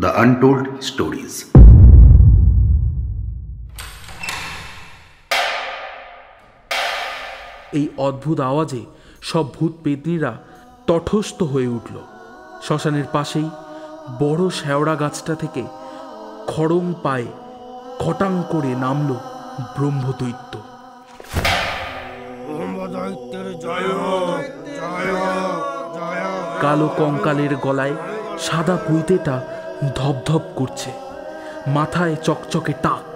The untold stories. এই অদ্ভুত আওয়াজে সব ভূত পেতনিরা তটস্থ হয়ে উঠল। শ্মশানের পাশেই বড় শেওড়া গাছটা থেকে খড়ম পায়ে খটাং করে নামল ব্রহ্মদৈত্য। কালো কঙ্কালের গলায় সাদা পুঁইতেটা ধপধপ করছে, মাথায় চকচকে টাক,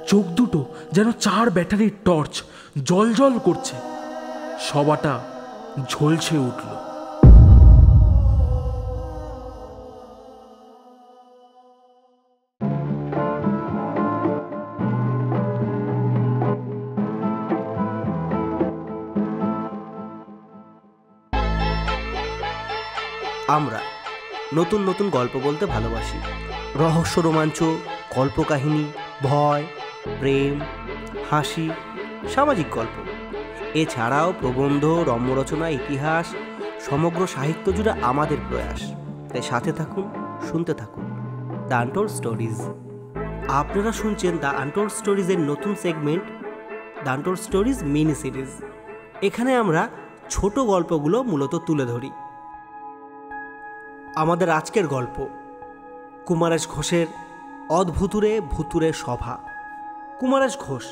চোখ দুটো যেন 4 ব্যাটারির টর্চ জল করছে। সবাটা ঝলসে উঠল। আমরা নতুন নতুন গল্প বলতে ভালোবাসি। রহস্য, রোমাঞ্চ, কল্পকাহিনী, ভয়, প্রেম, হাসি, সামাজিক গল্প, এছাড়াও প্রবন্ধ, রম্যরচনা, ইতিহাস, সমগ্র সাহিত্য জুড়ে আমাদের প্রয়াস। তাই সাথে থাকুন, শুনতে থাকুন দ্য আনটোল্ড স্টোরিজ। আপনারা শুনছেন দ্য আনটোল্ড স্টোরিজের নতুন segment the untold stories mini series. এখানে আমরা ছোট গল্পগুলো মূলত তুলে ধরি। আমাদের আজকের গল্প কুমারেশ ঘোষের অদ্ভুতুরে ভুতুরে সভা। কুমারেশ ঘোষ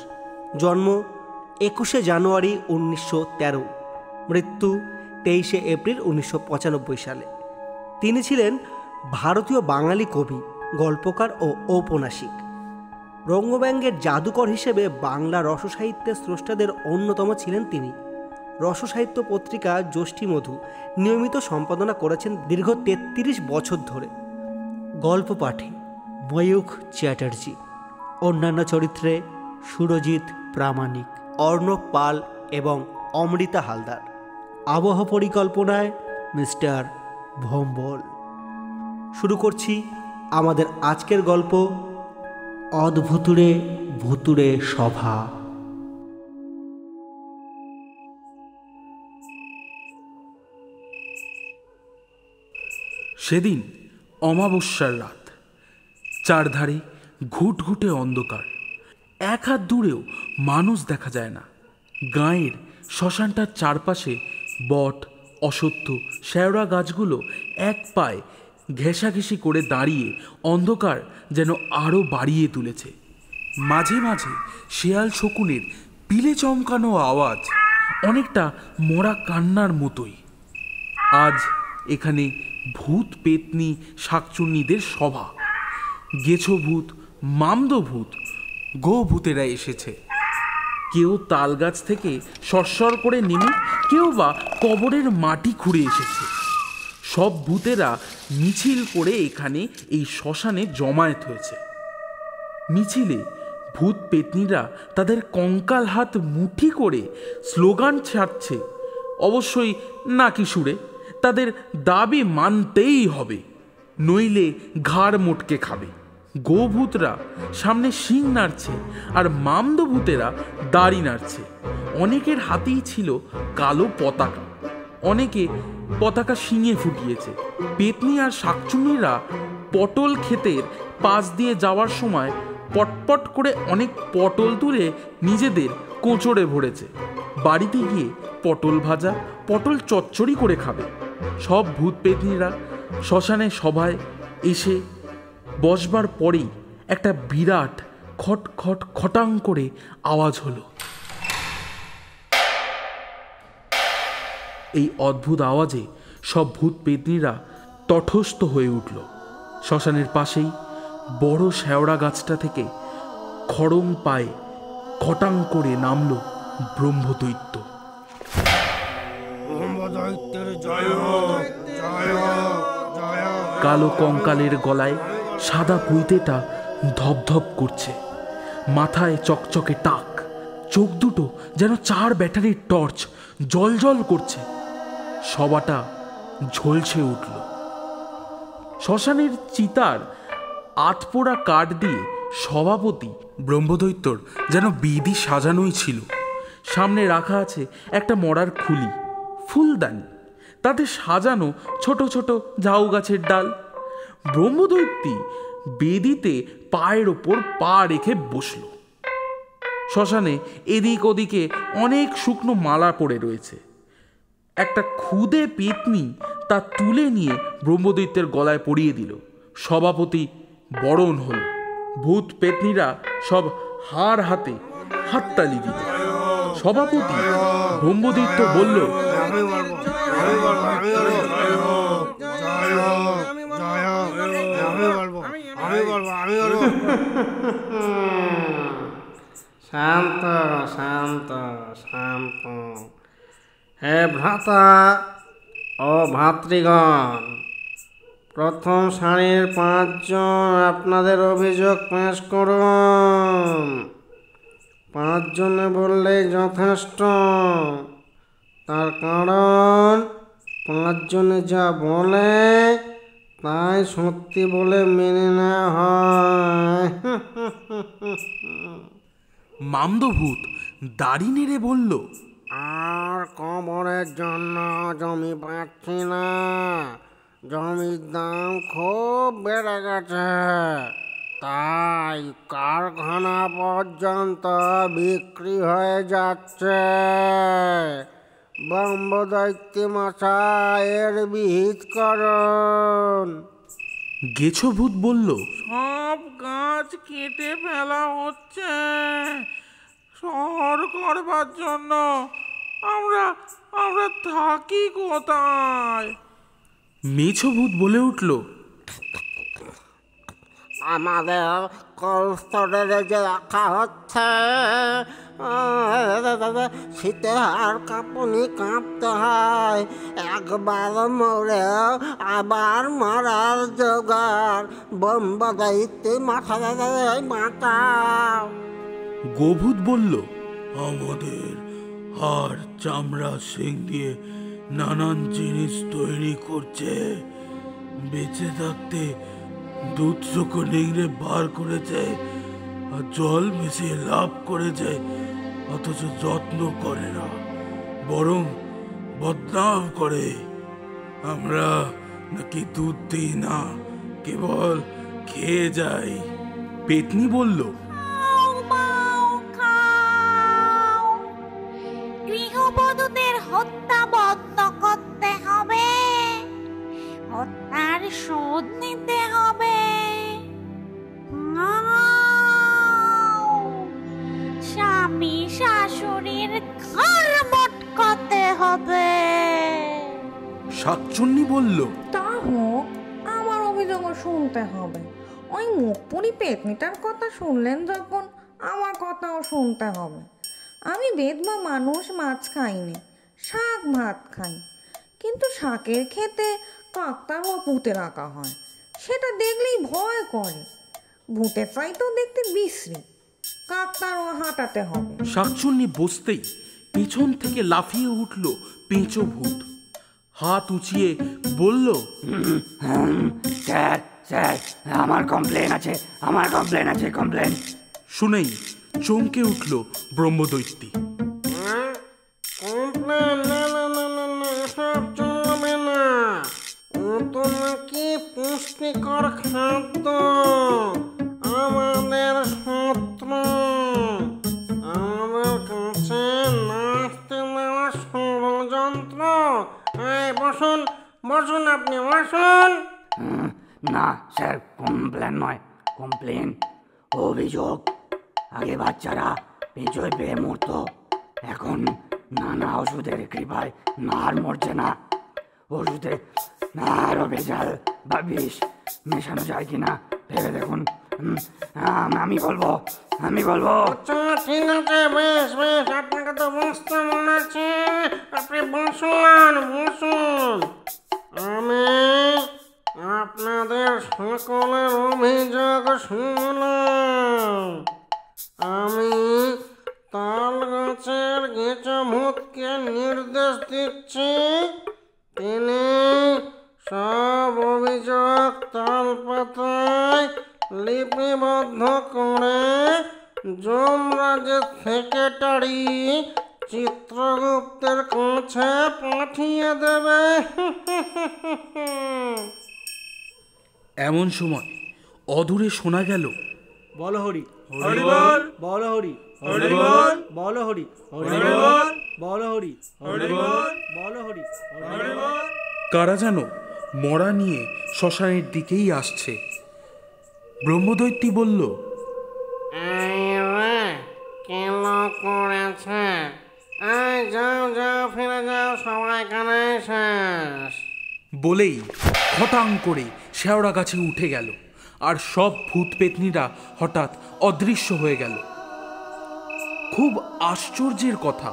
জন্ম 21শে জানুয়ারি 1913, মৃত্যু 23শে এপ্রিল 1995 সালে। তিনি ছিলেন ভারতীয় বাঙালি কবি, গল্পকার ও ঔপন্যাসিক। রঙ্গব্যঙ্গের জাদুকর হিসেবে বাংলা রসসাহিত্যের স্রষ্টাদের অন্যতম ছিলেন তিনি। রসসাহিত্য পত্রিকা জ্যোষ্ঠীমধু নিয়মিত সম্পাদনা করেছেন দীর্ঘ 33 বছর ধরে। গল্প পাঠে ময়ূখ চ্যাটার্জি, অন্যান্য চরিত্রে সুরজিৎ প্রামাণিক, অর্ণব পাল এবং অমৃতা হালদার। আবহ পরিকল্পনায় মিস্টার ভম্বল। শুরু করছি আমাদের আজকের গল্প অদ্ভুতুরে ভুতুরে সভা। সেদিন অমাবস্যার রাত। চারধারে ঘুটঘুটে অন্ধকার, এক হাত দূরেও মানুষ দেখা যায় না। গাঁয়ের শ্মশানটার চারপাশে বট, অশ্বত্থ, শেওড়া গাছগুলো এক পায়ে ঘেঁষাঘেঁষি করে দাঁড়িয়ে অন্ধকার যেন আরও বাড়িয়ে তুলেছে। মাঝে মাঝে শেয়াল শকুনের পিলে চমকানো আওয়াজ, অনেকটা মরা কান্নার মতোই। আজ এখানে ভূত পেতনি শাকচুন্নিদের সভা। গেছো ভূত, মামদ ভূত, গো ভূতেরা এসেছে। কেউ তাল গাছ থেকে সরসর করে নেমে, কেউ বা কবরের মাটি খুঁড়ে এসেছে। সব ভূতেরা মিছিল করে এখানে এই শ্মশানে জমায়েত হয়েছে। মিছিলে ভূত পেতনিরা তাদের কঙ্কাল হাত মুঠি করে স্লোগান ছাড়ছে, অবশ্যই নাকি সুরে। তাদের দাবি মানতেই হবে, নইলে ঘাড় মোটকে খাবে। গোভূতরা সামনে শিং নাড়ছে, আর মামদ ভূতেরা দাড়ি নাড়ছে। অনেকের হাতেই ছিল কালো পতাকা, অনেকে পতাকা শিঙে ফুটিয়েছে। পেতনি আর শাকচুন্নিরা পটল ক্ষেতের পাশ দিয়ে যাওয়ার সময় পটপট করে অনেক পটল তুলে নিজেদের কোঁচড়ে ভরেছে। বাড়িতে গিয়ে পটল ভাজা, পটল চচ্চড়ি করে খাবে। সব ভূত পেতনিরা শ্মশানে সভায় এসে বসবার পরেই একটা বিরাট খট খট খটাং করে আওয়াজ হলো। এই অদ্ভুত আওয়াজে সব ভূত পেতনিরা তটস্থ হয়ে উঠল। শ্মশানের পাশেই বড় শেওড়া গাছটা থেকে খড়ম পায়ে খটাং করে নামল ব্রহ্মদৈত্য। কালো কঙ্কালের গলায় সাদা পুঁইতেটা ধপধপ করছে, মাথায় চকচকে টাক, চোখ দুটো যেন 4 ব্যাটারির টর্চ জল করছে। সবাটা ঝলসে উঠল। শ্মশানের চিতার আতপোড়া কাঠ দিয়ে সভাপতি ব্রহ্মদৈত্যর যেন বিধি সাজানোই ছিল। সামনে রাখা আছে একটা মরার খুলি, ফুলদানি, তাতে সাজানো ছোট ছোট ঝাউ গাছের ডাল। ব্রহ্মদৈত্যী বেদিতে পায়ের ওপর পা রেখে বসল। শ্মশানে এদিক ওদিকে অনেক শুকনো মালা পড়ে রয়েছে। একটা ক্ষুদে পেতনি তা তুলে নিয়ে ব্রহ্মদৈত্যের গলায় পরিয়ে দিল। সভাপতি বরণ হল। ভূত পেতনিরা সব হার হাতে হাততালি দিল। সভাপতি ব্রহ্মদৈত্য বলল, শান্ত শান্ত শান্ত। হে ভ্রাতা ও ভাতৃগণ, প্রথম সারির 5 জন আপনাদের অভিযোগ পেশ করুন। 5 জনে বললেই যথেষ্ট। তার কারণ 5 জনে যা বলে তাই সত্যি বলে মেনে নেওয়া হয়। মামদভূত দাড়ি নেড়ে বলল, আর কবরের জন্য জমি পাচ্ছি না। জমির দাম খুব বেড়ে গেছে, তাই কারখানা পর্যন্ত বিক্রি হয়ে যাচ্ছে। ব্রহ্মদৈত্য মশাইয়ের বিহিত করুন। গেছো ভূত বলল, সব গাছ কেটে ফেলা হচ্ছে শহর করবার জন্য। আমরা আমরা থাকি কোথায়? মেছো ভূত বলে উঠল, আমাদের কোল্ড যে রাখা হচ্ছে। শীতে আর কাঁপুনি কাঁপতে হয়। একবার মরে আবার মরার জোগাড়। ব্রহ্মদৈত্য মশাই বাঁচাও। গোভূত বলল, আমাদের হাড় চামড়া শিং দিয়ে নানান জিনিস তৈরি করছে। বেঁচে থাকতে দুধ চোখো নিংড়ে বার করেছে আর জল মিশিয়ে লাভ করেছে, অথচ যত্ন করে না, বরং বদনাম করে। আমরা নাকি দুধ দিই না, কেবল খেয়ে যাই। পেতনি বলল, গৃহবধূদের হত্যা বন্ধ করতে হবে, হত্যার শোধ নিতে হবে। স্বামী শাশুড়ির ঘর মটকাতে হবে। শাকচুন্নি বলল, তা হোক, আমার অভিযোগও শুনতে হবে। ওই মুখপুরি পেতনিটার কথা শুনলেন যখন, আমার কথাও শুনতে হবে। আমি বেদবা মানুষ, মাছ খাইনি, শাক ভাত খাই, কিন্তু শাকের খেতে কাকতারুয়া পুঁতে রাখা হয়, সেটা দেখলেই ভয় করে। ভূতের চাইতেও দেখতে বিশ্রী, কাকতারুয়া হাঁটাতে হবে। শাকচুন্নি বসতেই পেছন থেকে লাফিয়ে উঠল পেঁচো ভূত। হাত উঁচিয়ে বলল, স্যার স্যার, আমার কমপ্লেন আছে, আমার কমপ্লেন আছে, কমপ্লেন। শুনেই চমকে উঠল ব্রহ্মদৈত্যী। কমপ্লেন? না না না না না, এসব চলবে না। ও তো নাকি পুষ্টিকর খাদ্য, আমাদের শত্রু। আমাদের কাছে নাচতে দেওয়া ষড়যন্ত্র। এই বসুন বসুন, আপনি বসুন। না স্যার, কমপ্লেন নয়, কমপ্লেন, অভিযোগ। আগে বাচ্চারা পেঁচোয় পেয়ে মরত, এখন নানা ওষুধের কৃপায় আর মরছে না। ওষুধে আরো ভেজাল বা বিষ মেশানো যায় কিনা ভেবে দেখুন। আমি বলবো। আচ্ছা ঠিক আছে, বেশ বেশ, আপনাকে তো বুঝতে মনে আছে। আপনি বসুন বসুন। আমি আপনাদের সকলের অভিযোগ শুনলাম। আমি তাল গাছের গেঁচো ভূতকে নির্দেশ দিচ্ছি, তিনি সব অভিযোগ তাল পাতায় লিপিবদ্ধ করে যমরাজের সেক্রেটারি চিত্রগুপ্তের কাছে পাঠিয়ে দেবে। এমন সময় অদূরে শোনা গেল, বলো হরি, হরি বল, বলো হরি, হরি বল, বলো হরি, হরি বল, বলো হরি, হরি বল, বলো হরি। হরি বল। কারা যেন মরা নিয়ে শ্মশানের দিকেই আসছে। ব্রহ্মদৈত্যী বলল, এই রে, কেলো করেছে? এই যাও যাও, ফিরে যাও, সবাই এখানে শেষ। বলেই হঠাৎ করে শেওড়া গাছে উঠে গেল, আর সব ভূত পেতনিরা হঠাৎ অদৃশ্য হয়ে গেল। খুব আশ্চর্যের কথা,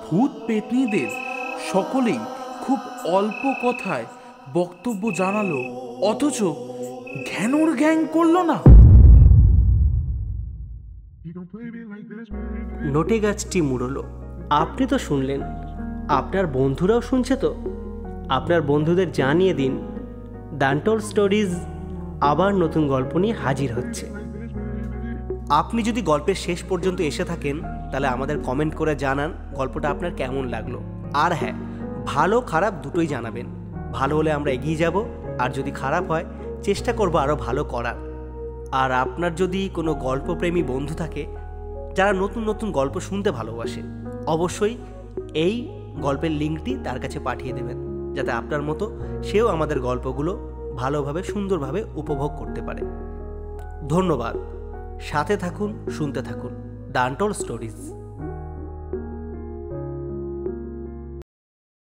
ভূত পেতনিদের সকলেই খুব অল্প কথায় বক্তব্য জানালো, অথচ ঘ্যানোর গ্যাং করলো না। নোটে গাছটি মুড়লো। আপনি তো শুনলেন, আপনার বন্ধুরাও শুনছে তো? আপনার বন্ধুদের জানিয়ে দিন, দান্টোল স্টোরিজ আবার নতুন গল্প নিয়ে হাজির হচ্ছে। আপনি যদি গল্পের শেষ পর্যন্ত এসে থাকেন, তাহলে আমাদের কমেন্ট করে জানান গল্পটা আপনার কেমন লাগলো। আর হ্যাঁ, ভালো খারাপ দুটোই জানাবেন। ভালো হলে আমরা এগিয়ে যাব, আর যদি খারাপ হয় চেষ্টা করব আরও ভালো করার। আর আপনার যদি কোনো গল্পপ্রেমী বন্ধু থাকে যারা নতুন নতুন গল্প শুনতে ভালোবাসে, অবশ্যই এই গল্পের লিঙ্কটি তার কাছে পাঠিয়ে দেবেন, যাতে আপনার মতো সেও আমাদের গল্পগুলো ভালোভাবে সুন্দরভাবে উপভোগ করতে পারে। ধন্যবাদ। সাথে থাকুন, শুনতে থাকুন দান্টোল স্টোরিজ।